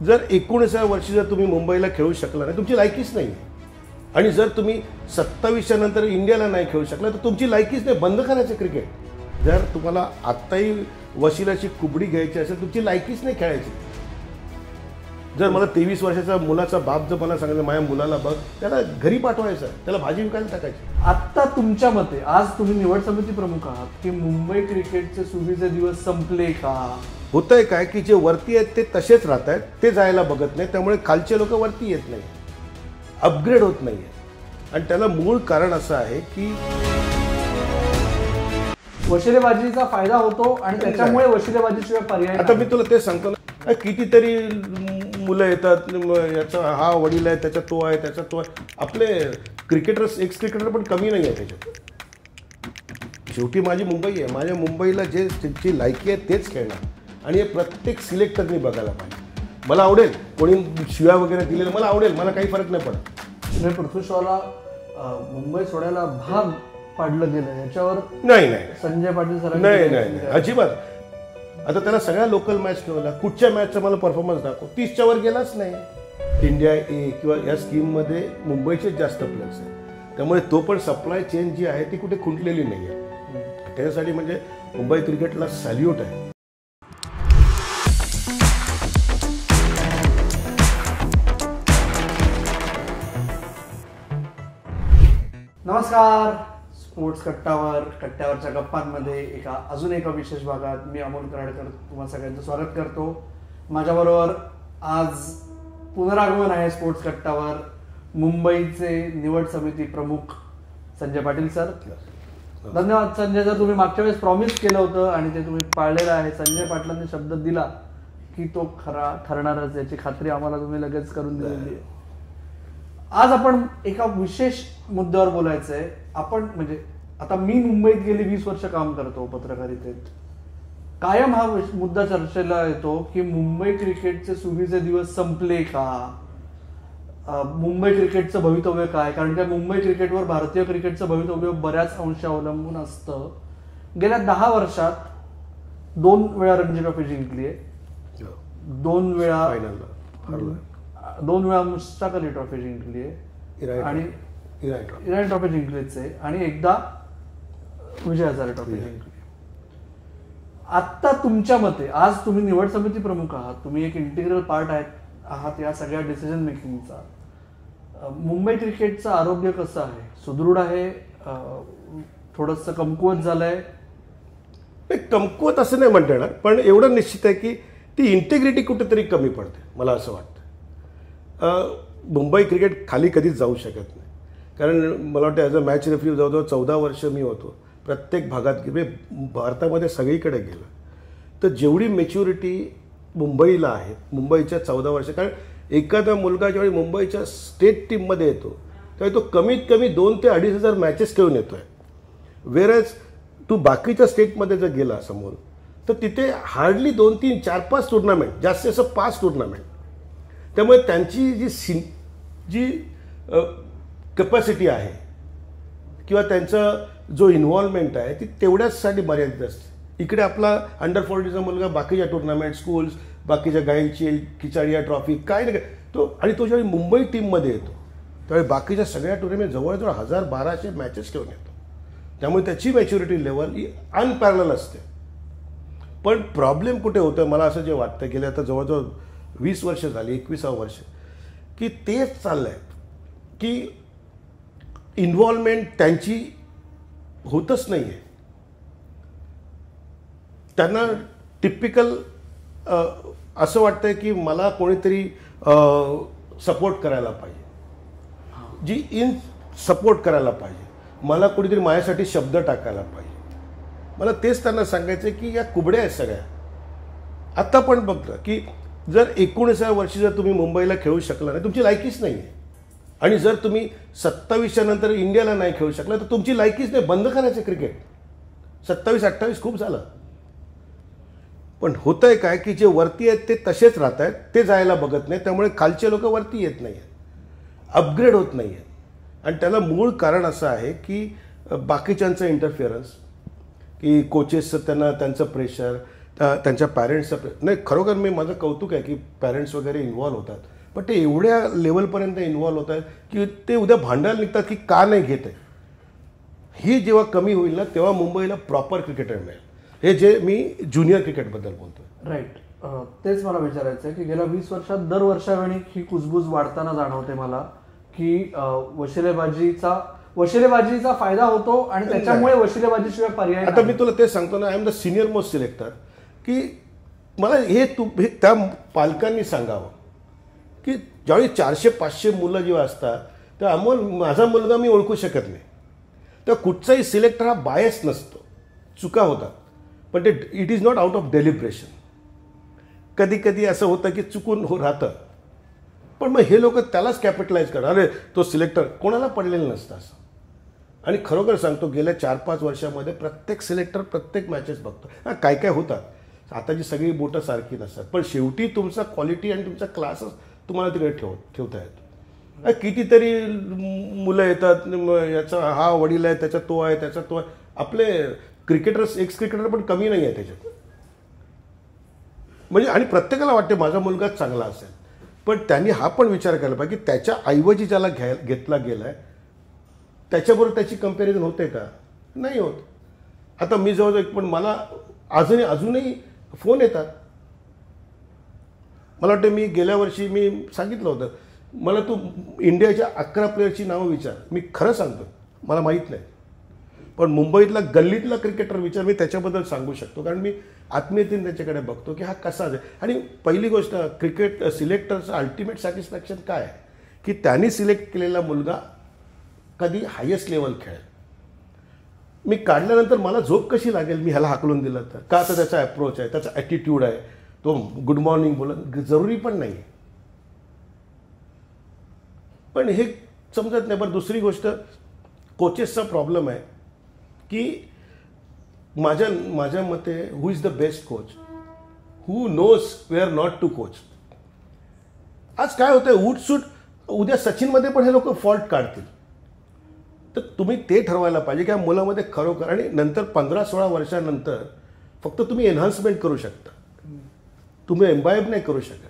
जर 19व्या वर्षी जर तुम्ही मुंबईला खेळू शकला नाही, तुमची लायकीच नाही आहे. आणि जर तुम्ही 27च्या नंतर इंडियाला नाही खेळू शकला तर तुमची लायकीच नाही. बंद करायचं क्रिकेट. जर तुम्हाला आत्ताही वशिलाची कुबडी घ्यायची असेल, तुमची लायकीच नाही खेळायची. जर मला 23 वर्षाचा मुलाचा बाप जर मला सांगायचं माझ्या मुलाला बघ, त्याला घरी पाठवायचं, त्याला भाजी विकायला टाकायची. आत्ता तुमच्या मते, आज तुम्ही निवड समिती प्रमुख आहात, की मुंबई क्रिकेटचे सुगीचे दिवस संपले का? होतंय काय की जे वरती आहेत ते तसेच राहत आहेत, ते जायला बघत नाही. त्यामुळे खालचे लोक वरती येत नाही, अपग्रेड होत नाही. आणि त्याला मूळ कारण असं आहे की वशिलेबाजीचा फायदा होतो आणि त्याच्यामुळे वशिलेबाजीशिवाय पर्याय. आता मी तुला तेच सांगतो ना, कितीतरी मुलं येतात, याचा हा वडील आहे, त्याचा तो आहे, त्याचा तो आहे. आपले क्रिकेटर्स, एक्स क्रिकेटर पण कमी नाही आहे त्याच्यात. शेवटी माझी मुंबई आहे. माझ्या मुंबईला जे त्यांची लायकी आहे तेच खेळणार. आणि हे प्रत्येक सिलेक्टरनी बघायला पाहिजे. मला आवडेल कोणी शिव्या वगैरे दिलेलं, मला आवडेल, मला काही फरक नाही पडत. पृथ्वी शॉला मुंबई सोडायला भाग पाडलं गेलं याच्यावर नाही संजय पाटील सर नाही अजिबात. आता त्याला सगळ्या लोकल मॅच खेळवला. कुठच्या मॅचचा मला परफॉर्मन्स दाखव, 30च्या वर गेलाच नाही. इंडिया ए किंवा या स्कीममध्ये मुंबईचेच जास्त प्लेयर्स आहेत. त्यामुळे तो पण सप्लाय चेन जी आहे ती कुठे खुंटलेली नाही आहे. त्याच्यासाठी म्हणजे मुंबई क्रिकेटला सॅल्यूट आहे. नमस्कार. स्पोर्ट्स कट्ट्यावरच्या गप्पांमध्ये अजून एका विशेष भागात मी अमोल कराडकर तुम्हा सगळ्यांचं स्वागत करतो. माझ्याबरोबर आज पुनरागमन आहे स्पोर्ट्स कट्ट्यावर मुंबईचे निवड समिती प्रमुख संजय पाटील सर. धन्यवाद संजय सर, तुम्ही मागच्या वेळेस प्रॉमिस केलं होतं आणि ते तुम्ही पाळलेलं आहे. संजय पाटलांनी शब्द दिला की तो खरा ठरणारच, याची खात्री आम्हाला तुम्ही लगेच करून दिलेली आहे. आज आपण एका विशेष मुद्द्यावर बोलायचं आहे. आपण म्हणजे आता मी मुंबईत गेली 20 वर्ष काम करतो पत्रकारितेत. कायम हा मुद्दा चर्चेला येतो की मुंबई क्रिकेटचे सुगीचे दिवस संपले का, मुंबई क्रिकेटचं भवितव्य काय. कारण की मुंबई क्रिकेटवर भारतीय क्रिकेटचं भवितव्य बऱ्याच अंशी अवलंबून असतं. गेल्या 10 वर्षात 2 वेळा रणजी ट्रॉफी जिंकली आहे, 2 वेळा मुश्ताक अली ट्रॉफी जिंकली आहे आणि इराणी ट्रॉफी जिंकलीच आहे आणि एकदा विजय हजारे ट्रॉफी जिंकली. आत्ता तुमच्या मते, आज तुम्ही निवड समिती प्रमुख आहात, तुम्ही एक इंटिग्रल पार्ट आहात या सगळ्या डिसिजन मेकिंगचा. मुंबई क्रिकेटचं आरोग्य कसं आहे? सुदृढ आहे, थोडंसं कमकुवत झालंय? कमकुवत असं नाही म्हणता येणार, पण एवढं निश्चित आहे की ती इंटिग्रिटी कुठेतरी कमी पडते. मला असं वाटतं मुंबई क्रिकेट खाली कधीच जाऊ शकत नाही. कारण मला वाटतं ॲज अ मॅच रेफरी जवळजवळ 14 वर्ष मी होतो. प्रत्येक भागात भारतामध्ये सगळीकडे गेलं तर जेवढी मॅच्युरिटी मुंबईला आहे, मुंबईच्या 14 वर्ष. कारण एखादा मुलगा ज्यावेळी मुंबईच्या स्टेट टीममध्ये येतो त्यावेळी तो कमीत कमी 2 ते 2,500 मॅचेस खेळून येतो आहे. वेरच तू बाकीच्या स्टेटमध्ये जर गेला समोर तर तिथे हार्डली 2, 3, 4, 5 टुर्नामेंट, जास्तीत जास्त 5 टुर्नामेंट. त्यामुळे त्यांची जी कॅपॅसिटी आहे किंवा त्यांचा जो इन्व्हॉल्वमेंट आहे ती तेवढ्याचसाठी मर्यादित असते. इकडे आपला अंडर 40चा मुलगा बाकीच्या टुर्नामेंट, स्कूल्स, बाकीच्या गायलची खिचाडिया ट्रॉफी काय नाही तो, आणि तो ज्यावेळी मुंबई टीममध्ये येतो त्यावेळी बाकीच्या सगळ्या टुर्नामेंट जवळजवळ 1000-1200 मॅचेस खेळून येतो. त्यामुळे त्याची मॅच्युरिटी लेवल ही अनपॅरलल असते. पण प्रॉब्लेम कुठे होतं मला असं जे वाटतं, गेले आता जवळजवळ 20 वर्ष झाली, 21वं वर्ष की तेच चाललं आहे की इन्व्हॉल्वमेंट त्यांची होतच नाही आहे. त्यांना टिपिकल असं वाटतं की मला कोणीतरी सपोर्ट करायला पाहिजे, जी सपोर्ट करायला पाहिजे, मला कोणीतरी माझ्यासाठी शब्द टाकायला पाहिजे. मला तेच त्यांना सांगायचं की या कुबड्या आहेत सगळ्या. आत्ता पण बघलं की जर 19व्या वर्षी जर तुम्ही मुंबईला खेळू शकला नाही, तुमची लायकीच नाही आहे. आणि जर तुम्ही 27च्या नंतर इंडियाला नाही खेळू शकला तर तुमची लायकीच नाही. बंद करायचं क्रिकेट. 27-28 खूप झालं. पण होतंय काय की जे वरती आहेत ते तसेच राहत आहेत, ते जायला बघत नाही. त्यामुळे खालचे लोक वरती येत नाही आहेत, अपग्रेड होत नाही आहेत. आणि त्याला मूळ कारण असं आहे की बाकीच्यांचं इंटरफिअरन्स, की कोचेसचं त्यांचं प्रेशर, त्यांच्या पॅरेंट्सचा नाही खरोखर मी माझं कौतुक आहे की पॅरेंट्स वगैरे इन्व्हॉल्व्ह होतात, पण ते एवढ्या लेवलपर्यंत इन्व्हॉल्व्ह होत आहेत की ते उद्या भांडायला निघतात की का नाही घेत आहे. ही जेव्हा कमी होईल ना तेव्हा मुंबईला प्रॉपर क्रिकेटर मिळेल. हे जे मी ज्युनियर क्रिकेटबद्दल बोलतोय. राईट. तेच मला विचारायचं आहे की गेल्या 20 वर्षात दर वर्षावेळी ही कुजबूज वाढताना जाणवते मला की वशिलेबाजीचा फायदा होतो आणि त्याच्यामुळे वशिलेबाजीशिवाय पर्याय. आता मी तुला तेच सांगतो ना, I am the senior most selector, की मला हे त्या पालकांनी सांगावं की ज्यावेळी 400-500 मुलं जेव्हा असतात तेव्हा अमोल माझा मुलगा मी ओळखू शकत नाही. तर कुठचाही सिलेक्टर हा बायस नसतो, चुका होतात, पण ते it is not out of deliberation. कधी कधी असं होतं की चुकून राहतं, पण मग हे लोक त्यालाच कॅपिटलाइज करतात. अरे तो सिलेक्टर कोणाला पडलेलं नसतं असं. आणि खरोखर सांगतो गेल्या 4-5 वर्षामध्ये प्रत्येक सिलेक्टर प्रत्येक मॅचेस बघतो. हां काय काय होतात, आताची सगळी बोटं सारखी नसतात, पण शेवटी तुमचा क्वालिटी आणि तुमचा क्लासच तुम्हाला तिकडे ठेवता येतो. कितीतरी मुलं येतात, याचा हा वडील आहे, त्याचा तो आहे, त्याचा तो आहे. आपले क्रिकेटर्स एक्स क्रिकेटर पण कमी नाही आहे त्याच्यात. म्हणजे आणि प्रत्येकाला वाटते माझा मुलगाच चांगला असेल, पण त्यांनी हा पण विचार केला पाहिजे की त्याच्या ऐवजी ज्याला घेतला गेला आहे त्याच्याबरोबर त्याची कंपॅरिझन होते का? नाही होत. आता मी जवळजवळ पण मला अजूनही फोन येतात. मला वाटतं मी गेल्या वर्षी मी सांगितलं होतं, मला तू इंडियाच्या 11 प्लेयरची नावं विचार, मी खरं सांगतो मला माहीत नाही, पण मुंबईतला गल्लीतला क्रिकेटर विचार मी त्याच्याबद्दल सांगू शकतो, कारण मी आत्मीयतेने त्याच्याकडे बघतो की हा कसा आहे. आणि पहिली गोष्ट क्रिकेट सिलेक्टरचं अल्टिमेट सॅटिस्फॅक्शन काय आहे की त्यांनी सिलेक्ट केलेला मुलगा कधी हायेस्ट लेवल खेळेल. मी काढल्यानंतर मला झोप कशी लागेल मी ह्याला हाकलून दिलं तर, का तर त्याचा अप्रोच आहे, त्याचा ॲटिट्यूड आहे, तो गुड मॉर्निंग बोलत जरुरी पण नाही, पण हे समजत नाही. बरं दुसरी गोष्ट कोचेसचा प्रॉब्लेम आहे की माझ्या मते who is the best coach, who knows where not to coach. आज काय होतंय उठसूट उद्या सचिनमध्ये पण हे लोक फॉल्ट काढतील, तर तुम्ही ते ठरवायला पाहिजे की या मुलामध्ये खरोखर. आणि नंतर 15-16 वर्षानंतर फक्त तुम्ही एन्हान्समेंट करू शकता, तुम्ही एम्बायब नाही करू शकत.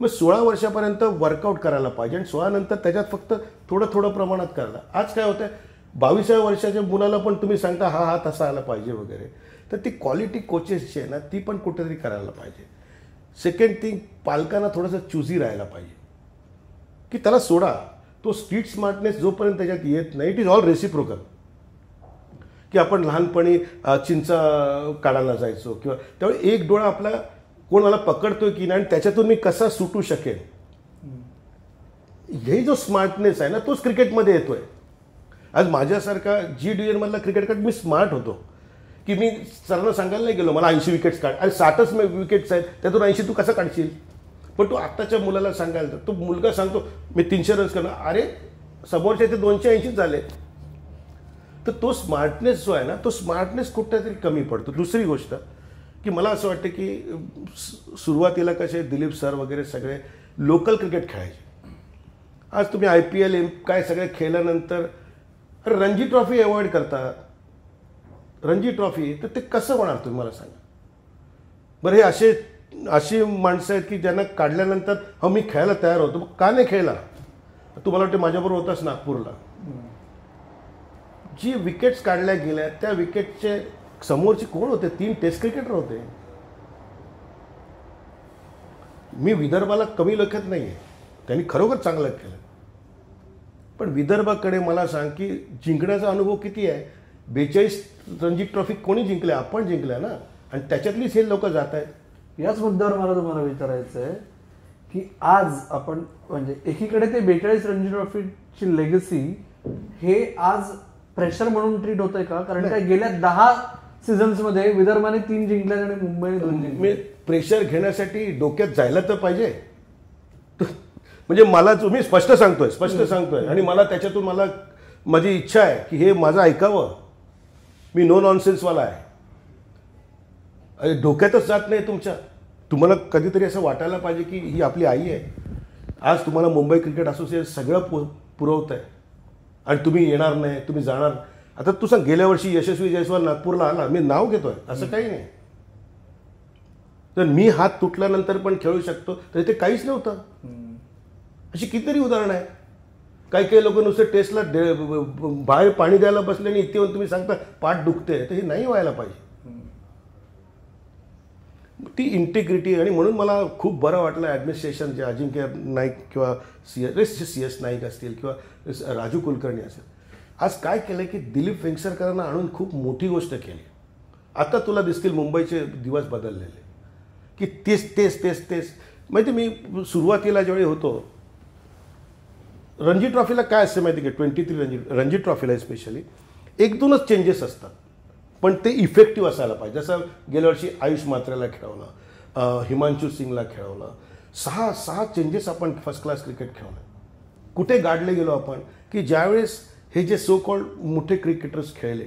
मग 16 वर्षापर्यंत वर्कआउट करायला पाहिजे आणि 16 नंतर त्याच्यात फक्त थोडं प्रमाणात करायला. आज काय होतंय 22व्या वर्षाच्या मुलाला पण तुम्ही सांगता हा तसा आला पाहिजे वगैरे, तर ती क्वालिटी कोचेसची आहे ना ती पण कुठेतरी करायला पाहिजे. सेकंड थिंग, पालकांना थोडंसं चुझी राहायला पाहिजे की त्याला सोडा, तो स्ट्रीट स्मार्टनेस जोपर्यंत त्याच्यात येत नाही, इट इज ऑल रेसिप्रोकल. की आपण लहानपणी चिंचा काढायला जायचो किंवा त्यावेळी एक डोळा आपला कोण मला पकडतोय की नाही आणि त्याच्यातून मी कसा सुटू शकेन, हे जो स्मार्टनेस आहे ना तोच क्रिकेटमध्ये येतोय. आज माझ्यासारखा GDN मधला क्रिकेटर मी स्मार्ट होतो की मी सरांना सांगायला नाही गेलो मला 80 विकेट्स काढ, अरे 60च विकेट्स आहेत त्यातून 80 तू कसं काढशील. पण तू आत्ताच्या मुलाला सांगायला तो मुलगा सांगतो मी 300 रन्स करणार, अरे समोरच्या ते 280 झाले. तर तो स्मार्टनेस जो आहे ना तो स्मार्टनेस कुठेतरी कमी पडतो. दुसरी गोष्ट की मला असं वाटतं की सुरुवातीला कसे दिलीप सर वगैरे सगळे लोकल क्रिकेट खेळायचे. आज तुम्ही IPL काय सगळे खेळल्यानंतर अरे रणजी ट्रॉफी अवॉइड करतात. रणजी ट्रॉफी तर ते कसं होणार तुम्ही मला सांगा बरं. हे अशी माणसं आहेत की ज्यांना काढल्यानंतर हा मी खेळायला तयार होतो, मग का नाही खेळला. तुम्हाला वाटतं माझ्याबरोबर होताच नागपूरला, जी विकेट्स काढल्या गेल्या त्या विकेटचे समोरचे कोण होते, 3 टेस्ट क्रिकेटर होते. मी विदर्भाला कमी लेखत नाही आहे, त्यांनी खरोखर चांगलं केलं, पण विदर्भाकडे मला सांग की जिंकण्याचा अनुभव किती आहे. 42 रणजी ट्रॉफी कोणी जिंकल्या, आपण जिंकल्या ना, आणि त्याच्यातलीच हे लोक जात आहेत. याच मुद्द्यावर मला तुम्हाला विचारायचं आहे की आज आपण म्हणजे एकीकडे ते 42 रणजी ट्रॉफीची लेगसी हे आज प्रेशर म्हणून ट्रीट होतंय का, कारण काय गेल्या 10 सीझन्समध्ये विदर्भाने 3 जिंकल्या आणि मुंबईने 2 जिंकले. प्रेशर घेण्यासाठी डोक्यात जायला तर पाहिजे. म्हणजे मला तुम्ही स्पष्ट सांगतोय आणि मला त्याच्यातून मला माझी इच्छा आहे की हे माझं ऐकावं. मी नो नॉनसेन्सवाला आहे, डोक्यातच जात नाही तुमच्या. तुम्हाला कधीतरी असं वाटायला पाहिजे की ही आपली आई आहे. आज तुम्हाला मुंबई क्रिकेट असोसिएशन सगळं पुरवत आहे आणि तुम्ही येणार नाही, तुम्ही जाणार. आता तू सांग गेल्या वर्षी यशस्वी जयस्वाल नागपूरला आला, मी नाव घेतोय असं काही नाही, तर मी हात तुटल्यानंतर पण खेळू शकतो, तर ते काहीच नव्हतं. अशी कितीतरी उदाहरणं आहे. काही काही लोक नुसतं टेस्टला बाहेर पाणी द्यायला बसले आणि इथे येऊन तुम्ही सांगता पाठ दुखते, तर हे नाही व्हायला पाहिजे. ती इंटिग्रिटी. आणि म्हणून मला खूप बरं वाटलं ॲडमिनिस्ट्रेशन जे अजिंक्य नाईक किंवा CS नाईक असतील किंवा राजू कुलकर्णी असेल, आज काय केलं की दिलीप वेंगसरकरांना आणून खूप मोठी गोष्ट केली. आता तुला दिसतील मुंबईचे दिवस बदललेले की तेच तेच तेच तेच. माहिती मी सुरुवातीला ज्यावेळी होतो, रणजी ट्रॉफीला काय असतं माहिती की 23 रणजी ट्रॉफीला स्पेशली 1-2च चेंजेस असतात, पण ते इफेक्टिव्ह असायला पाहिजे. जसं गेल्या वर्षी आयुष मात्रेला खेळवलं, हिमांशू सिंगला खेळवलं, 6 चेंजेस आपण फर्स्ट क्लास क्रिकेट खेळवलं. कुठे गाडले गेलो आपण की ज्यावेळेस हे जे सो कॉल्ड मोठे क्रिकेटर्स खेळले,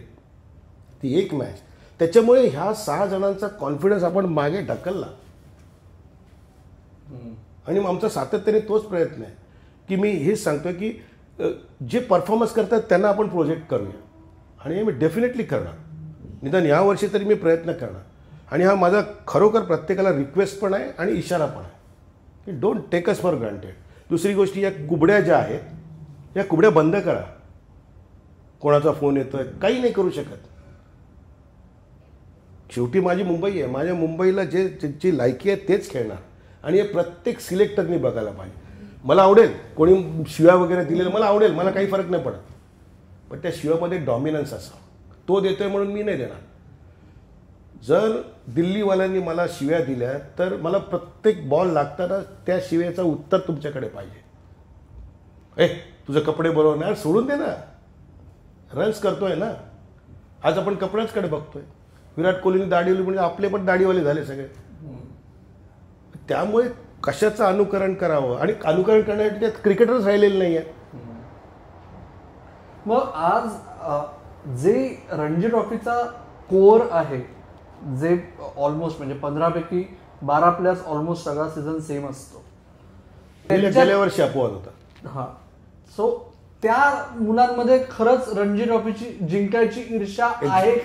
ती एक मॅच, त्याच्यामुळे ह्या 6 जणांचा कॉन्फिडन्स आपण मागे ढकलला. आणि मग आमचा सातत्याने तोच प्रयत्न आहे की मी हेच सांगतोय की जे परफॉर्मन्स करतात त्यांना आपण प्रोजेक्ट करूया. आणि हे मी डेफिनेटली करणार, निदान यावर्षी तरी मी प्रयत्न करणार. आणि हा माझा खरोखर प्रत्येकाला रिक्वेस्ट पण आहे आणि इशारा पण आहे की don't take us for granted. दुसरी गोष्ट, या कुबड्या ज्या आहेत या कुबड्या बंद करा. कोणाचा फोन येतोय, काही नाही करू शकत. शेवटी माझी मुंबई आहे, माझ्या मुंबईला जे ज्यांची लायकी आहे तेच खेळणार. आणि हे प्रत्येक सिलेक्टरनी बघायला पाहिजे. मला आवडेल कोणी शिव्या वगैरे दिलेलं, मला आवडेल, मला काही फरक नाही पडत, पण त्या शिव्यामध्ये डॉमिनन्स असावा. तो देतोय म्हणून मी नाही देणार. जर दिल्लीवाल्यांनी मला शिव्या दिल्या तर मला प्रत्येक बॉल लागताना त्या शिव्याचं उत्तर तुमच्याकडे पाहिजे. तुझे कपडे बरोबर नाही, सोडून दे ना, रन्स करतोय ना. आज आपण कपड्याचकडे बघतोय. विराट कोहलीने दाढीवाली म्हणजे आपले पण दाढीवाले झाले सगळे. त्यामुळे कशाचं अनुकरण करावं, आणि अनुकरण करण्यासाठी त्यात क्रिकेटर्स राहिलेले नाही आहे. मग आज जे रणजी ट्रॉफीचा कोर आहे, जे ऑलमोस्ट म्हणजे 15 पैकी 12 प्लेयर्स ऑलमोस्ट सगळा सीझन सेम असतो. गेल्या वर्षी अपवाद होता. हा, सो त्या मुलांमध्ये खरंच रणजी ट्रॉफीची जिंकायची ईर्ष्या आहे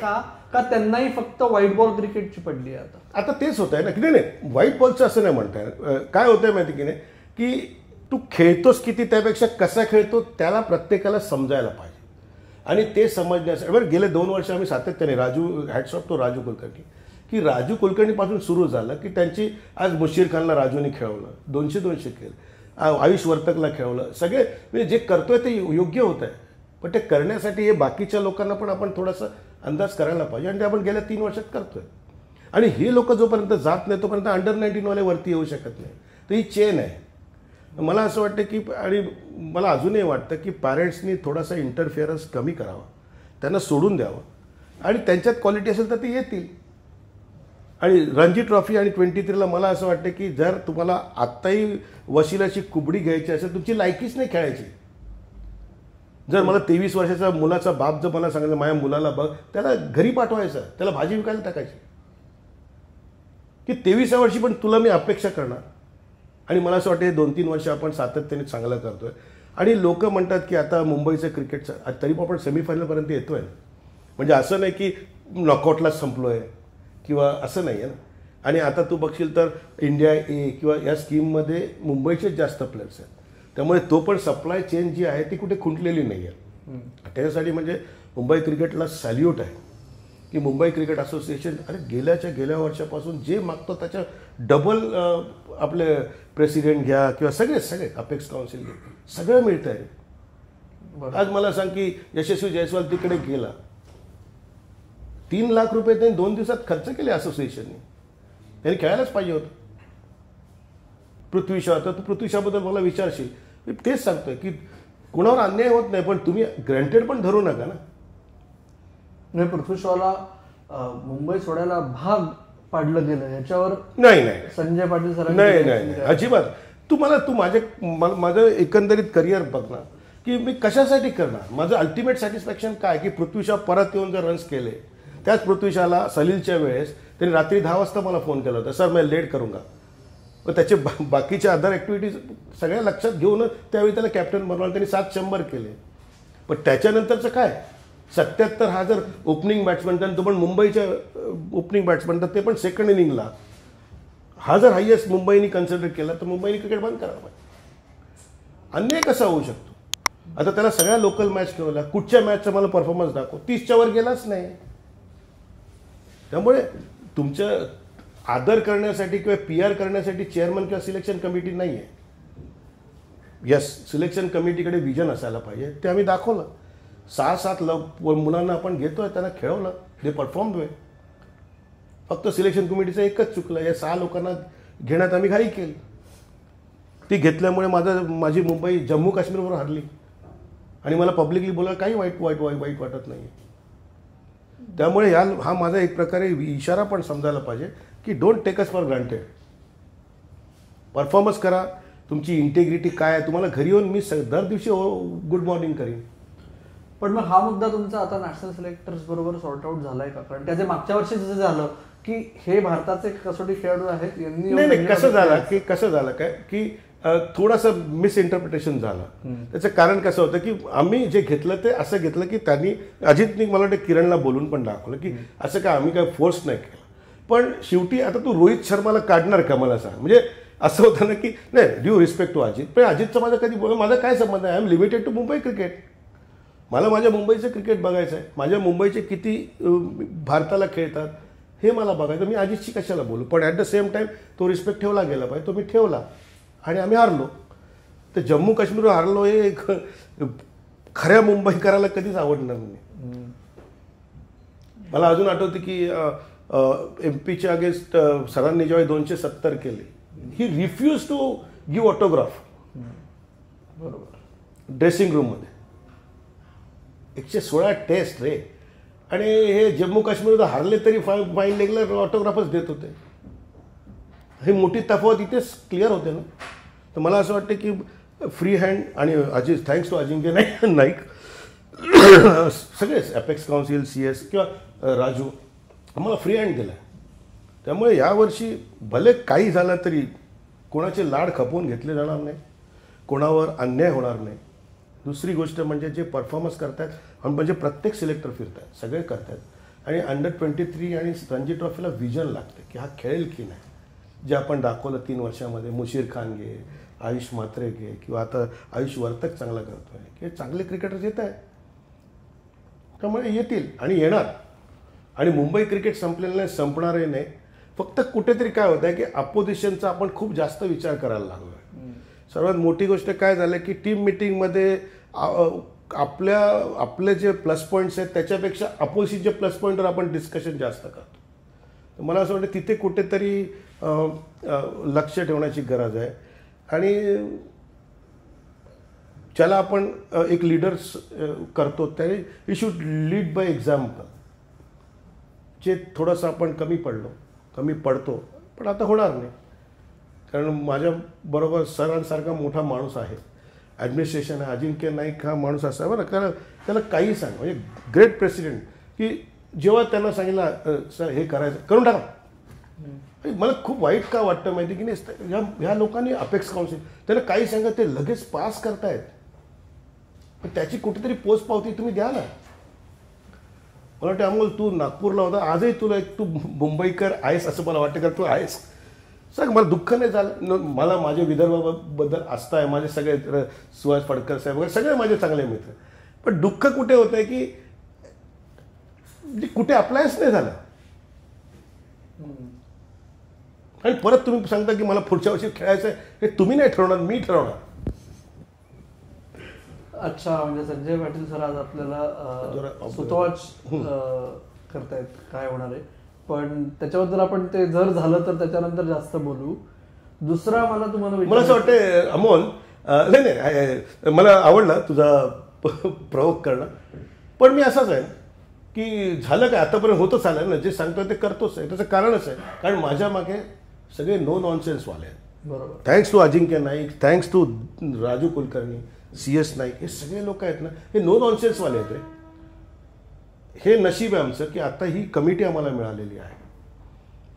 का त्यांनाही फक्त व्हाईट बॉल क्रिकेटची पडली आहे आता तेच होत आहे ना की नाही, व्हाईट बॉलचं असं नाही म्हणताय. काय होतंय माहिती की नाही, की तू खेळतोस किती त्यापेक्षा कसा खेळतो त्याला प्रत्येकाला समजायला पाहिजे. आणि ते समजण्यासाठी बरं गेले 2 वर्ष आम्ही सातत्याने हॅट्स ऑफ तो राजू कुलकर्णी, की राजू कुलकर्णीपासून सुरू झालं की त्यांची आज मुशीर खानला राजूने खेळवलं, 200 केलं, आयुष वर्तकला खेळवलं. सगळे म्हणजे जे करतोय ते योग्य होत आहे, पण ते करण्यासाठी हे बाकीच्या लोकांना पण आपण थोडासा अंदाज करायला पाहिजे. आणि ते आपण गेल्या 3 वर्षात करतोय. आणि हे लोक जोपर्यंत जात नाही तोपर्यंत अंडर-19 वाले वरती येऊ शकत नाही. तर ही चेन आहे. मला असं वाटतं की, आणि मला अजूनही वाटतं की पॅरेंट्सनी थोडासा इंटरफिअरन्स कमी करावा, त्यांना सोडून द्यावं, आणि त्यांच्यात क्वालिटी असेल तर ते येतील. आणि रणजी ट्रॉफी आणि 23ला मला असं वाटतं की जर तुम्हाला आत्ताही वशिलाची कुबडी घ्यायची असेल, तुमची लायकीच नाही खेळायची. जर मला 23 वर्षाचा मुलाचा बाप जर मला सांगायचं माझ्या मुलाला बघ, त्याला घरी पाठवायचं, त्याला भाजी विकायला टाकायची, की 23व्या वर्षी पण तुला मी अपेक्षा करणार. आणि मला असं वाटतं हे 2-3 वर्ष आपण सातत्याने चांगलं करतोय. आणि लोक म्हणतात की आता मुंबईचं क्रिकेटचं तरी पण आपण सेमीफायनलपर्यंत येतोय. म्हणजे असं नाही की नॉकआउटलाच संपलोय किंवा असं नाही आहे ना. आणि आता तू बघशील तर इंडिया ए किंवा या स्कीममध्ये मुंबईचेच जास्त प्लेयर्स आहेत. त्यामुळे तो पण सप्लाय चेन जी आहे ती कुठे खुंटलेली नाही आहे. त्याच्यासाठी म्हणजे मुंबई क्रिकेटला सॅल्यूट आहे की मुंबई क्रिकेट असोसिएशन गेल्या वर्षापासून जे मागतो त्याच्या डबल आपले प्रेसिडेंट घ्या किंवा सगळे अपेक्स काउन्सिल घ्या, सगळं मिळतं आहे. आज मला सांग की यशस्वी जयस्वाल तिकडे गेला, 3 लाख रुपये त्यांनी 2 दिवसात खर्च केले असोसिएशनने. त्यांनी खेळायलाच पाहिजे होतं. पृथ्वी शॉ, तर तू पृथ्वी शॉबद्दल मला विचारशील, मी तेच सांगतोय की कुणावर अन्याय होत नाही, पण तुम्ही ग्रँटेड पण धरू नका ना. नाही, पृथ्वी शॉला मुंबई सोडायला भाग पाडलं गेलं याच्यावर नाही संजय पाटील सर नाही अजिबात. तू माझं एकंदरीत करिअर बघ ना, की मी कशासाठी करणार. माझं अल्टिमेट सॅटिस्फॅक्शन काय की पृथ्वी शॉ परत येऊन जर रन्स केले. त्याच पृथ्वी शॉला सलीलच्या वेळेस त्यांनी रात्री 10 वाजता मला फोन केला होता, सर मैं लेट करूंगा. पण त्याचे बाकीच्या अदर ॲक्टिव्हिटीज सगळ्या लक्षात घेऊनच त्यावेळी त्याला कॅप्टन बनवलं. त्यांनी 700 केले. पण त्याच्यानंतरचं काय, 77 हा जर ओपनिंग बॅट्समन, तो पण मुंबईच्या ओपनिंग बॅट्समन, तर ते पण सेकंड इनिंगला. हा जर हायएस्ट मुंबईने कन्सिडर केला तर मुंबईने क्रिकेट बंद करावं पाहिजे. अन्याय कसा होऊ शकतो? आता त्याला सगळ्या लोकल मॅच खेळवल्या, कुठच्या मॅचचा मला परफॉर्मन्स दाखव, 30च्या वर गेलाच नाही. त्यामुळे तुमचं आदर करण्यासाठी किंवा PR करण्यासाठी चेअरमन किंवा सिलेक्शन कमिटी नाही आहे. यस, सिलेक्शन कमिटीकडे विजन असायला पाहिजे, ते आम्ही दाखवलं. 6-7 मुलांना आपण घेतोय, त्यांना खेळवलं, ते परफॉर्म वेळ. फक्त सिलेक्शन कमिटीचं एकच चुकलं, या 6 लोकांना घेण्यात आम्ही घाई केली. ती घेतल्यामुळे माझी मुंबई जम्मू काश्मीरवर हरली आणि मला पब्लिकली बोलायला काही वाईट वाटत नाही. त्यामुळे हा माझा एक प्रकारे इशारा पण समजायला पाहिजे की don't take us for granted. Performance करा, तुमची इंटेग्रिटी काय आहे, तुम्हाला घरी येऊन मी दर दिवशी गुड मॉर्निंग करीन. पण मग हा मुद्दा तुमचा आता नॅशनल सिलेक्टर्स बरोबर सॉर्ट आउट झालाय का? कारण त्याचे मागच्या वर्षी जसं झालं की हे भारताचे कसोटी खेळाडू आहेत, नाही कसं झालं काय की थोडासा मिसइंटरप्रिटेशन झालं. त्याचं कारण कसं होतं की आम्ही जे घेतलं ते असं घेतलं की त्यांनी अजितनी मला वाटतं किरणला बोलून पण दाखवलं की असं काय आम्ही काय फोर्स नाही केलं. पण शेवटी आता तू रोहित शर्माला काढणार का मला सांग. म्हणजे असं होतं ना की नाही, ड्यू रिस्पेक्ट टू अजित, पण अजितचं माझं कधी माझा काय संबंध आहे? I am limited to Mumbai cricket. मला माझ्या मुंबईचं क्रिकेट बघायचं आहे, माझ्या मुंबईचे किती भारताला खेळतात हे मला बघायचं. मी अजितशी कशाला बोलू? पण ॲट द सेम टाईम तो रिस्पेक्ट ठेवला गेला पाहिजे, तो मी ठेवला आणि आम्ही हारलो. तर जम्मू काश्मीरवर हारलो हे एक खऱ्या मुंबईकराला कधीच आवडणार नाही. मला अजून आठवते की MP च्या अगेन्स्ट सरांनी जेव्हा 270 केले, he refuse to give autograph. बरोबर. ड्रेसिंग रूममध्ये 116 टेस्ट रे, आणि हे जम्मू काश्मीरमध्ये हारले तरी फाईन लेगला ऑटोग्राफच देत होते. ही मोठी तफावत इथेच क्लिअर होते ना. तर मला असं वाटतं की फ्री हँड आणि अजित, थँक्स टू अजिंक्य नाईक, सगळेच अपेक्स काउन्सिल, CS किंवा राजू आम्हाला फ्री हँड दिला. त्यामुळे यावर्षी भले काही झालं तरी कोणाचे लाड खपवून घेतले जाणार नाही, कोणावर अन्याय होणार नाही. दुसरी गोष्ट म्हणजे जे परफॉर्मन्स करतात म्हणजे प्रत्येक सिलेक्टर फिरतात, सगळे करतात. आणि अंडर-23 आणि रणजी ट्रॉफीला विजन लागते की हा खेळेल की नाही. जे आपण दाखवलं 3 वर्षामध्ये, मुशीर खान घे, आयुष म्हात्रे घे, किंवा आता आयुष वर्तक चांगला करतोय, की चांगले क्रिकेटर्स येत आहेत. त्यामुळे येतील आणि येणार. आणि मुंबई क्रिकेट संपलेलं नाही, संपणारही नाही. फक्त कुठेतरी काय होतं आहे की अपोजिशनचा आपण खूप जास्त विचार करायला लागलो आहे. सर्वात मोठी गोष्ट काय झालं की टीम मिटिंगमध्ये आपले जे प्लस पॉईंट्स आहेत त्याच्यापेक्षा अपोजिशनचे प्लस पॉईंटवर आपण डिस्कशन जास्त करतो. तर मला असं वाटतं तिथे कुठेतरी लक्ष ठेवण्याची गरज आहे. आणि ज्याला आपण एक लीडर्स करतो त्याने you should lead by example. जे थोडंसं आपण कमी पडतो, पण आता होणार नाही. कारण माझ्याबरोबर सरांसारखा मोठा माणूस आहे, ॲडमिनिस्ट्रेशन आहे. अजिंक्य नाईक हा माणूस असा बरं, त्याला काही सांग, म्हणजे ग्रेट प्रेसिडेंट, की जेव्हा त्यांना सांगितलं सर हे करायचं करून टाका. मला खूप वाईट का वाटतं माहिती की नाही, ह्या लोकांनी अपेक्स काउन्सिल त्याला काही सांगा ते लगेच पास करतायत. पण त्याची कुठेतरी पोच पावती तुम्ही द्या ना. मला वाटतं अमोल तू नागपूरला होता, आजही तुला एक तू मुंबईकर आहेस असं मला वाटतं का? तू आहेस सांग. मला दुःख नाही झालं. मला माझ्या विदर्भाबद्दल आस्था आहे, माझे सगळे सुहास फडकर साहेब वगैरे सगळे माझे चांगले मित्र. पण दुःख कुठे होतं आहे की कुठे अप्लायच नाही झालं. आणि परत तुम्ही सांगता की मला पुढच्या वर्षी खेळायचं आहे. हे तुम्ही नाही ठरवणार, मी ठरवणार. अच्छा, म्हणजे संजय पाटील सर आज आपल्याला सुतोवाच करतायत काय होणार आहे. पण त्याच्याबद्दल आपण ते जर झालं तर त्याच्यानंतर जास्त बोलू. दुसरा मला असं वाटतं अमोल, नाही मला आवडलं तुझा प्रवोक करणं. पण मी असाच आहे की झालं काय आतापर्यंत होतच आलं ना, जे सांगतोय ते करतोच आहे. त्याचं कारणच आहे कारण माझ्या मागे सगळे नो नॉनसेन्सवाले आहेत. बरोबर. Thanks to Ajinkya Naik, thanks to Raju Kulkarni, CS Naik, हे सगळे लोक आहेत ना, हे नो नॉनसेन्सवाले आहेत. हे नशीब आहे आमचं की आता ही कमिटी आम्हाला मिळालेली आहे.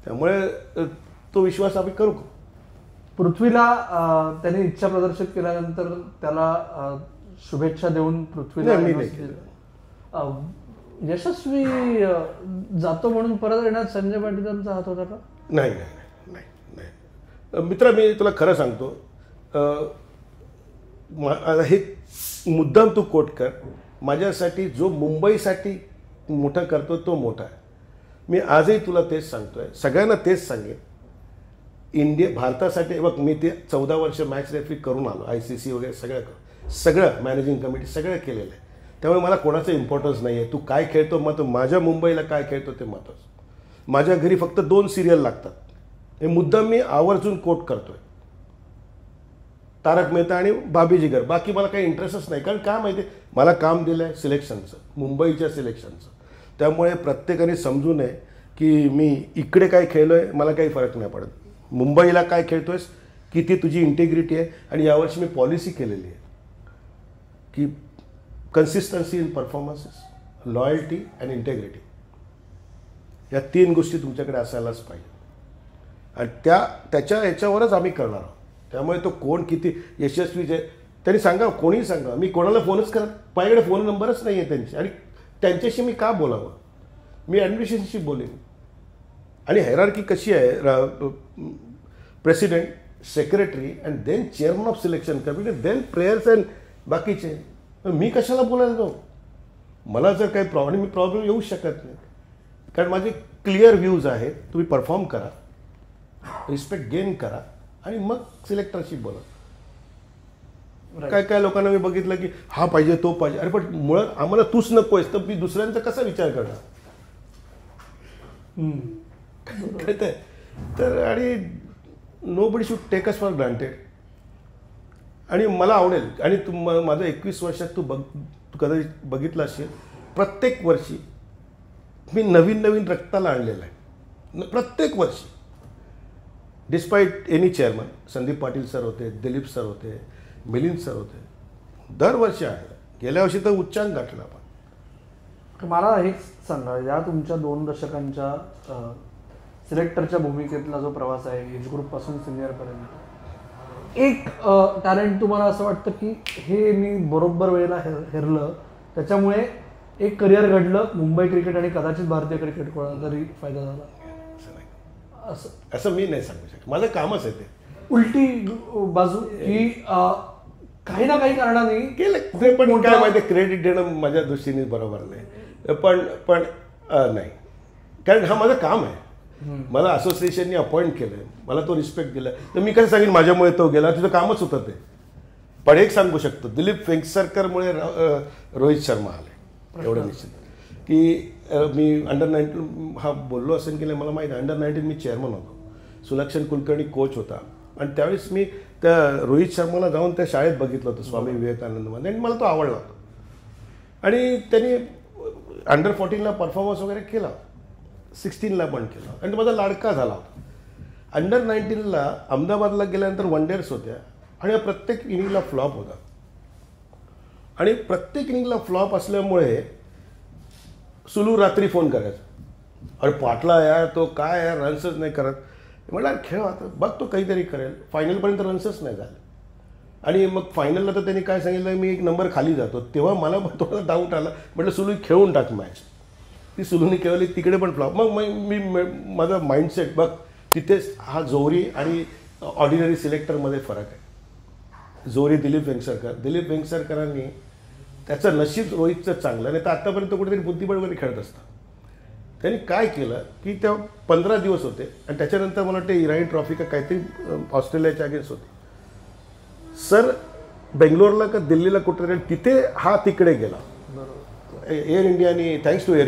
त्यामुळे तो विश्वास आम्ही करू. पृथ्वीला त्याने इच्छा प्रदर्शित केल्यानंतर त्याला शुभेच्छा देऊन पृथ्वीला यशस्वी जातो म्हणून परत येण्यात संजय पाटीलांचा हात होता का? नाही. मित्रा, मी तुला खरं सांगतो, हे मुद्दाम तू कोट कर. माझ्यासाठी जो मुंबईसाठी मोठा करतो तो मोठा आहे. मी आजही तुला तेच सांगतोय, सगळ्यांना तेच सांगेन. भारतासाठी बघ, मी ते 14 वर्ष मॅच रेफरी करून आलो, ICC वगैरे सगळं मॅनेजिंग कमिटी सगळं केलेलं आहे. त्यामुळे मला कोणाचं इम्पॉर्टन्स नाही आहे. तू काय खेळतो माझ्या मुंबईला काय खेळतो ते महत्त्वाचं. माझ्या घरी फक्त 2 सिरियल लागतात. हे मुद्दाम मी आवर्जून कोट करतोय, तारक मेहता आणि बाबी जिगर. बाकी मला काही इंटरेस्टच नाही. कारण काय माहिती आहे, मला काम दिलं आहे सिलेक्शनचं, मुंबईच्या सिलेक्शनचं. त्यामुळे प्रत्येकाने समजू नये की मी इकडे काय खेळलो आहे, मला काही फरक नाही पडत. मुंबईला काय खेळतोयस, किती तुझी इंटिग्रिटी आहे. आणि यावर्षी मी पॉलिसी केलेली आहे की consistency in performances, loyalty and integrity, या 3 गोष्टी तुमच्याकडे असायलाच पाहिजे. आणि याच्यावरच आम्ही करणार आहोत. त्यामुळे तो कोण किती यशस्वी आहे त्यांनी सांगा, कोणीही सांगा. मी कोणाला फोनच करत, माझ्याकडे फोन नंबरच नाही आहे त्यांची. आणि त्यांच्याशी मी का बोलावं? मी ॲडमिनिस्ट्रेशनशी बोलेन. आणि हायरार्की कशी आहे, president, secretary and then chairman of selection committee, then players and बाकीचे. मी कशाला बोलायला जाऊ? मला जर काही प्रॉब्लेम येऊ शकत नाही. कारण माझे क्लिअर व्ह्यूज आहेत. तुम्ही परफॉर्म करा, रिस्पेक्ट गेन करा आणि मग सिलेक्टरशी बोला. काय लोकांना मी बघितलं की हा पाहिजे तो पाहिजे. अरे पण मुळात आम्हाला तूच नको आहेस, तर मी दुसऱ्यांचा कसा विचार करणार? कळतंय? तर आणि nobody should take us for granted. आणि मला आवडेल, आणि माझं 21 वर्षात तू कदाचित बघितलं असेल, प्रत्येक वर्षी मी नवीन रक्ताला आणलेलं आहे. प्रत्येक वर्षी, despite any chairman. Sandeep Patil sir होते, दिलीप सर होते, मिलिंद सर होते. दरवर्षी आहे. गेल्या वर्षी तर उच्चांक गाठला आपण. मला हेच सांगा, या तुमच्या 2 दशकांच्या सिलेक्टरच्या भूमिकेतला जो प्रवास आहे, एज ग्रुप पासून सिनियरपर्यंत, एक टॅलेंट तुम्हाला असं वाटतं की हे मी बरोबर वेळेला हेरलं, त्याच्यामुळे एक करिअर घडलं मुंबई क्रिकेट आणि कदाचित भारतीय क्रिकेट कोणाला तरी फायदा झाला? असं मी नाही सांगू शकत. माझं कामच आहे ते. उलटी बाजू की काही ना काही कारणाने केलं ते. पण काय माहिती, क्रेडिट देणं माझ्या दृष्टीने बरोबर नाही. पण नाही, कारण हा माझं काम आहे. मला असोसिएशनने अपॉइंट केलंय, मला तो रिस्पेक्ट दिला, तर मी कसं सांगेन माझ्यामुळे तो गेला? तुझं कामच होतं ते. पण एक सांगू शकतो, दिलीप वेंगसरकरमुळे रोहित शर्मा आले, एवढं निश्चित. की मी अंडर-19 हा बोललो असेल की नाही मला माहीत आहे. अंडर-19 मी चेअरमन होतो, सुलक्षण कुलकर्णी कोच होता. आणि त्यावेळेस मी त्या रोहित शर्माला जाऊन त्या शाळेत बघितलं होतं, स्वामी विवेकानंदमध्ये, आणि मला तो आवडला होता. आणि त्यांनी अंडर-14ला परफॉर्मन्स वगैरे केला, 16ला पण केला, आणि माझा लाडका झाला होता. अंडर-19ला अहमदाबादला गेल्यानंतर 1 डेज होत्या, आणि प्रत्येक इनिंगला फ्लॉप होता. आणि प्रत्येक इनिंगला फ्लॉप असल्यामुळे सुलू रात्री फोन करायचा, अरे पाटला यार, तो काय यार रन्सच नाही करत. म्हटलं खेळ आता बघ, तो काहीतरी करेल. फायनलपर्यंत रन्सच नाही झाले. आणि मग फायनलला तर त्यांनी काय सांगितलं, मी 1 नंबर खाली जातो. तेव्हा मला थोडा डाऊट आला. म्हटलं सुलू खेळून टाक मॅच. ती सुलूने खेळली, तिकडे पण फ्लॉप. मग मी माझा माइंडसेट बघ, तिथेच हा जोहरी आणि ऑर्डिनरी सिलेक्टरमध्ये फरक आहे. जोहरी दिलीप वेंगसरकरांनी त्याचं नशीब रोहितचं चांगलं, नाही तर आत्तापर्यंत कुठेतरी बुद्धिबळ वगैरे खेळत असतं. त्यांनी काय केलं की त्या 15 दिवस होते, आणि त्याच्यानंतर मला वाटतं इराणी ट्रॉफी का काहीतरी ऑस्ट्रेलियाच्या अगेन्स्ट होती. सर बेंगलोरला का दिल्लीला कुठेतरी, तिथे हा तिकडे गेला. एअर इंडियानी, थँक्स टू एअर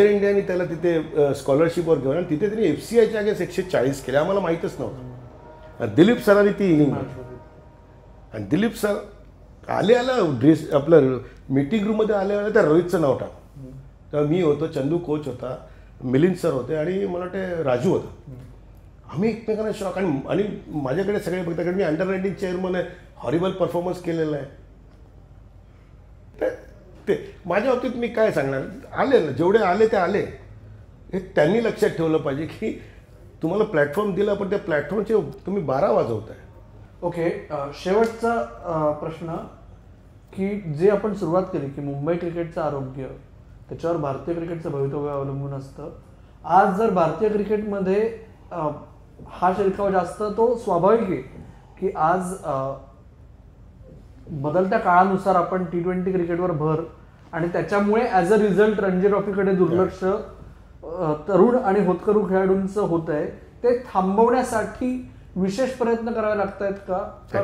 इंडियानी त्याला तिथे स्कॉलरशिपवर घेऊन, आणि तिथे त्यांनी FCIच्या अगेन्स्ट 140 केले. आम्हाला माहीतच नव्हतं. दिलीप सरांनी ती इनिंग, आणि दिलीप सर आल्या ड्रेस आपलं मीटिंग रूममध्ये आल्या त्या रोहितचं नाव टाक. तेव्हा मी होतो, चंदू कोच होता, मिलिंद सर होते, आणि मला वाटतं राजू होता. आम्ही एकमेकांना शॉक. आणि माझ्याकडे सगळे बघतात, कारण मी अंडर-19 चेअरमन आहे, हॉरिबल परफॉर्मन्स केलेला आहे. ते माझ्या बाबतीत मी काय सांगणार, आले ना, जेवढे आले ते आले. हे त्यांनी लक्षात ठेवलं पाहिजे की तुम्हाला प्लॅटफॉर्म दिला, पण त्या प्लॅटफॉर्मचे तुम्ही 12 वाजवताय. ओके, शेवटचा प्रश्न की जे आपण सुरुवात केली की मुंबई क्रिकेटचं आरोग्य, त्याच्यावर भारतीय क्रिकेटचं भवितव्य अवलंबून असतं. आज जर भारतीय क्रिकेटमध्ये हा शिरकाव जास्त तो स्वाभाविक आहे की आज बदलत्या काळानुसार आपण T20 क्रिकेटवर भर आणि त्याच्यामुळे ॲज अ रिझल्ट रणजी ट्रॉफीकडे दुर्लक्ष तरुण आणि होतकरू खेळाडूंचं होत आहे. ते थांबवण्यासाठी विशेष प्रयत्न करावे लागत आहेत का?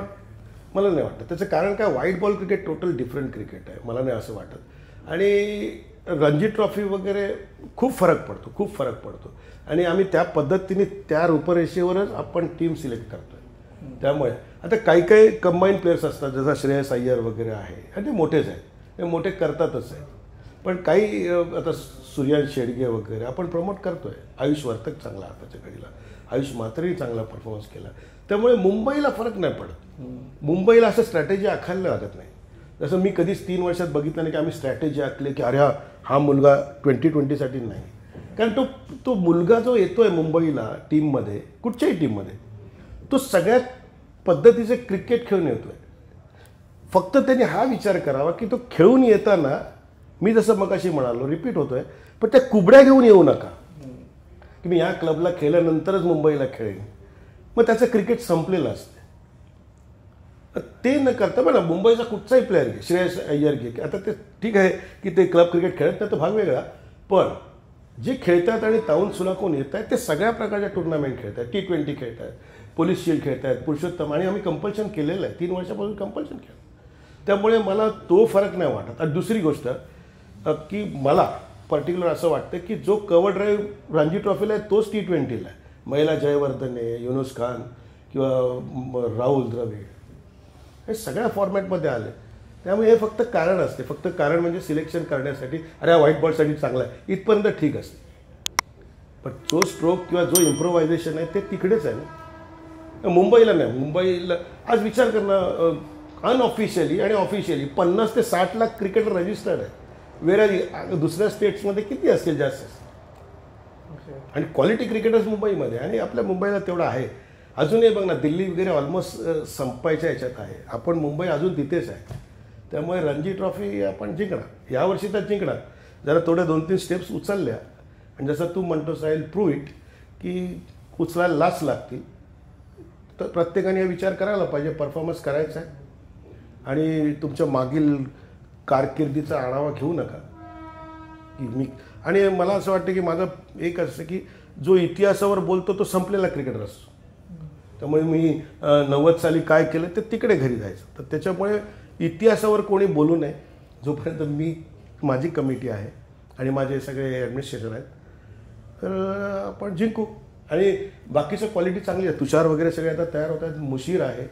मला नाही वाटतं. त्याचं कारण काय, white ball cricket total different cricket आहे, मला नाही असं वाटत. आणि रणजी ट्रॉफी वगैरे खूप फरक पडतो आणि आम्ही त्या पद्धतीने त्या रूपरेषेवरच आपण टीम सिलेक्ट करतोय. त्यामुळे आता काही कंबाईन प्लेयर्स असतात, जसा श्रेयस अय्यर वगैरे आहे आणि ते मोठेच आहेत, ते मोठे करतातच आहे. पण काही आता सूर्यांश शेडगे वगैरे आपण प्रमोट करतोय. आयुष वर्तक चांगला आताच्या घडीला, आयुष मात्रही चांगला परफॉर्मन्स केला. त्यामुळे मुंबईला फरक नाही पडत. मुंबईला असं स्ट्रॅटेजी आखायला लागत नाही. जसं मी कधीच 3 वर्षात बघितलं नाही की आम्ही स्ट्रॅटेजी आखली की अरे हा मुलगा 2020साठी नाही. कारण तो मुलगा जो येतोय मुंबईला टीममध्ये, कुठच्याही टीममध्ये, तो सगळ्यात पद्धतीचे क्रिकेट खेळून येतोय. फक्त त्यांनी हा विचार करावा की तो खेळून येताना, मी जसं मगाशी म्हणालो, रिपीट होतोय, पण त्या कुबड्या घेऊन येऊ नका की मी या क्लबला खेळल्यानंतरच मुंबईला खेळेन. मग त्याचं क्रिकेट संपलेलं असतं. ते न करता बघा, मुंबईचा कुठचाही प्लेअर घे, श्रेयस अय्यर घे, आता ते ठीक आहे की ते क्लब क्रिकेट खेळत नाही, तो भाग वेगळा. पण जे खेळतात आणि ताऊन सुलाखून येत आहेत ते सगळ्या प्रकारच्या टुर्नामेंट खेळत आहेत. T20 खेळत आहेत, पोलीस शिल्ड खेळत आहेत, पुरुषोत्तम, आणि आम्ही कंपल्शन केलेलं आहे. 3 वर्षापासून कंपल्शन केलं. त्यामुळे मला तो फरक नाही वाटत. आणि दुसरी गोष्ट की मला पर्टिक्युलर असं वाटतं की जो कव्हर ड्राईव्ह रणजी ट्रॉफीला आहे तोच T20ला आहे. महिला जयवर्धने, युनुस खान किंवा राहुल द्रविड हे सगळ्या फॉर्मॅटमध्ये आले. त्यामुळे हे फक्त कारण असते, फक्त कारण म्हणजे सिलेक्शन करण्यासाठी, अरे हा व्हाईट बॉलसाठी चांगला आहे, इथपर्यंत ठीक असते. पण जो स्ट्रोक किंवा जो इम्प्रोव्हायझेशन आहे ते तिकडेच आहे ना. मुंबईला नाही. मुंबईला आज विचार करणं, अनऑफिशियली आणि ऑफिशियली 50 ते 60 लाख क्रिकेटर रजिस्टर्ड आहे. वेळा दुसऱ्या स्टेट्समध्ये किती असतील जास्त, आणि क्वालिटी क्रिकेटर्स मुंबईमध्ये, आणि आपल्या मुंबईला तेवढं आहे. अजूनही बघ ना, दिल्ली वगैरे ऑलमोस्ट संपायच्या ह्याच्यात आहे, आपण मुंबई अजून तिथेच आहे. त्यामुळे रणजी ट्रॉफी आपण जिंकणार, यावर्षी तर जिंकणार. जरा थोड्या 2-3 स्टेप्स उचलल्या, आणि जसं तू म्हणतोस राहील प्रूव्ह इट की उचलायला लाच लागतील, तर प्रत्येकाने हा विचार करायला पाहिजे. परफॉर्मन्स करायचा आहे आणि तुमच्या मागील कारकिर्दीचा आढावा घेऊ नका की मी. आणि मला असं वाटतं की माझं एक असतं की जो इतिहासावर बोलतो तो संपलेला क्रिकेटर असतो. त्यामुळे मी 90 साली काय केलं ते तिकडे घरी जायचं. तर त्याच्यामुळे इतिहासावर कोणी बोलू नये. जोपर्यंत माझी कमिटी आहे आणि माझे सगळे ॲडमिनिस्ट्रेटर आहेत, तर आपण जिंकू. आणि बाकीचं क्वालिटी चांगली आहे. तुषार वगैरे सगळे आता तयार होत आहेत. मुशीर आहे,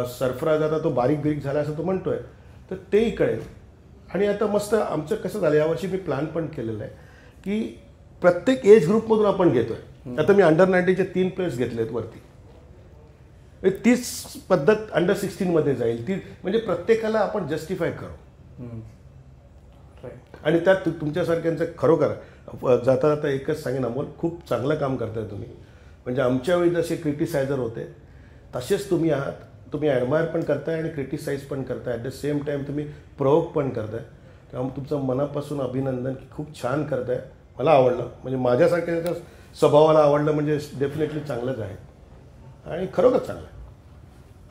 सरफराज आता तो बारीक झाला असं तो म्हणतोय, तर तेही कळेल. आणि आता मस्त आमचं कसं झालं, यावर्षी मी प्लॅन पण केलेलं आहे की प्रत्येक एज ग्रुपमधून आपण घेतोय. आता मी अंडर-19चे 3 प्लेयर्स घेतले आहेत वरती. तीच पद्धत अंडर-16मध्ये जाईल. ती म्हणजे प्रत्येकाला आपण जस्टिफाय करू. आणि त्यात तुमच्यासारख्यांचं खरोखर जाता जाता एकच सांगेन, अमोल, खूप चांगलं काम करताय तुम्ही. म्हणजे आमच्या वेळी जसे क्रिटिसायझर होते तसेच तुम्ही आहात. तुम्ही ॲडमायर पण करताय आणि क्रिटिसाइज पण करताय. ॲट द सेम टाईम तुम्ही प्रोवोक पण करताय. त्यामुळे तुमचं मनापासून अभिनंदन, की खूप छान करताय. मला आवडलं, म्हणजे माझ्यासारख्या स्वभावाला आवडलं म्हणजे डेफिनेटली चांगलंच आहे आणि खरोखर चांगलं आहे.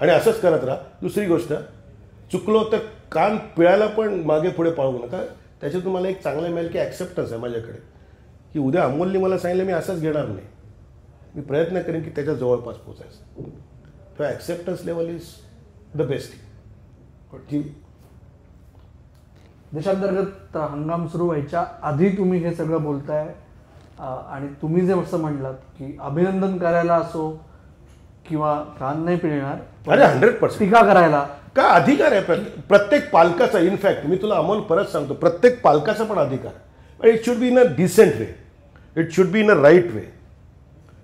आणि असंच करत राहा. दुसरी गोष्ट, चुकलो तर कान पिळायला पण मागे पुढे पाळू नका. त्याच्यातून मला एक चांगलं मिळेल की ॲक्सेप्टन्स आहे माझ्याकडे, की उद्या अमोलने मला सांगितलं मी असंच घेणार नाही, मी प्रयत्न करेन की त्याच्या जवळपास पोचायचं. तर acceptance level is the best. की देशांतर्गत हंगाम सुरू व्हायच्या आधी तुम्ही हे सगळं बोलताय, आणि तुम्ही जे असं म्हणलात की अभिनंदन करायला असो किंवा कान नाही पिळणार, अरे 100% टीका करायला का अधिकार आहे प्रत्येक पालकाचा. इनफॅक्ट मी तुला अमोल परत सांगतो, प्रत्येक पालकाचा पण अधिकार आहे. It should be in a decent way, it should be in a right way.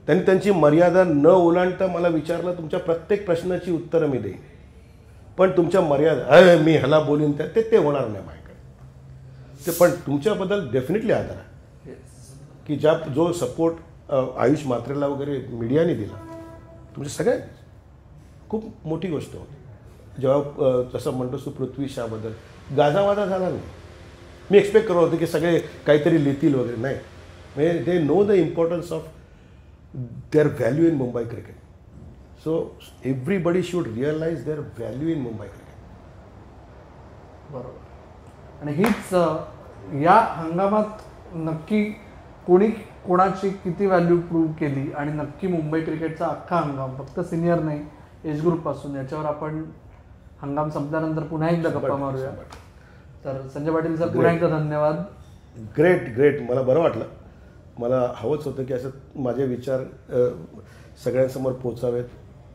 त्यांनी त्यांची मर्यादा न ओलांडता मला विचारलं, तुमच्या प्रत्येक प्रश्नाची उत्तरं मी देईन, पण तुमच्या मर्यादा मी ह्याला बोलीन ते होणार नाही माझ्याकडे. ते पण तुमच्याबद्दल डेफिनेटली आदर आहे की जो सपोर्ट आयुष मात्रेला वगैरे मीडियाने दिला, तुमच्या सगळ्यांनी खूप मोठी गोष्ट होती. जेव्हा जसं म्हणतोस तू पृथ्वी शाबद्दल गाजावाजा झाला नाही. मी एक्सपेक्ट करत होतो की सगळे काहीतरी लिहितील वगैरे, नाही. म्हणजे they know the importance of their value in Mumbai cricket. So everybody should realize their value in Mumbai cricket. बरोबर. आणि हीच या हंगामात नक्की कोणाची किती व्हॅल्यू प्रूव्ह केली आणि नक्की मुंबई क्रिकेटचा अख्खा हंगाम फक्त सिनियर नाही एज ग्रुप पासून याच्यावर आपण हंगाम संपल्यानंतर पुन्हा एकदा गप्पा मारूया. तर संजय पाटील सर पुन्हा एकदा धन्यवाद. ग्रेट मला बरं वाटलं. मला हवंच होतं की असं माझे विचार सगळ्यांसमोर पोचावेत.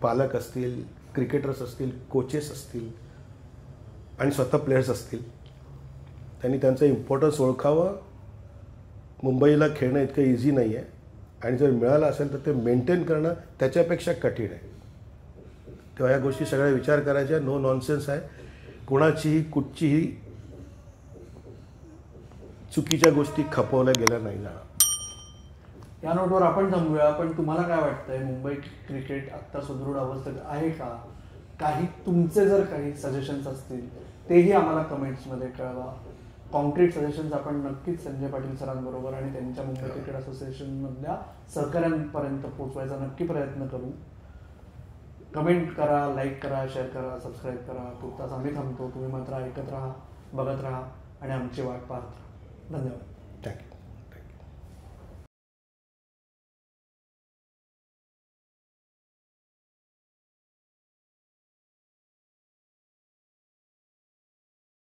पालक असतील, क्रिकेटर्स असतील, कोचेस असतील आणि स्वतः प्लेयर्स असतील, त्यांनी त्यांचं इम्पॉर्टन्स ओळखावं. मुंबईला खेळणं इतकं इझी नाही आहे आणि जर मिळालं असेल तर ते मेंटेन करणं त्याच्यापेक्षा कठीण आहे. तेव्हा या गोष्टी सगळ्या विचार करायच्या. नो नॉनसेन्स आहे. कुणाचीही कुठचीही चुकीच्या गोष्टी खपवल्या गेल्या नाही जाणार. या नोटवर आपण थांबूया. पण तुम्हाला काय वाटतंय, मुंबई क्रिकेट आत्ता सुदृढ अवस्थेत आहे का? काही तुमचे जर काही सजेशन्स असतील तेही आम्हाला कमेंट्समध्ये कळवा. कॉन्क्रीट सजेशन्स आपण नक्कीच संजय पाटील सरांबरोबर आणि त्यांच्या मुंबई क्रिकेट असोसिएशनमधल्या सहकाऱ्यांपर्यंत पोहोचवायचा नक्की प्रयत्न करू. कमेंट करा, लाईक करा, शेअर करा, सबस्क्राईब करा. तुर्तास आम्ही थांबतो. तुम्ही मात्र ऐकत राहा, बघत राहा आणि आमची वाट पाहत राहा. धन्यवाद. थँक्यू.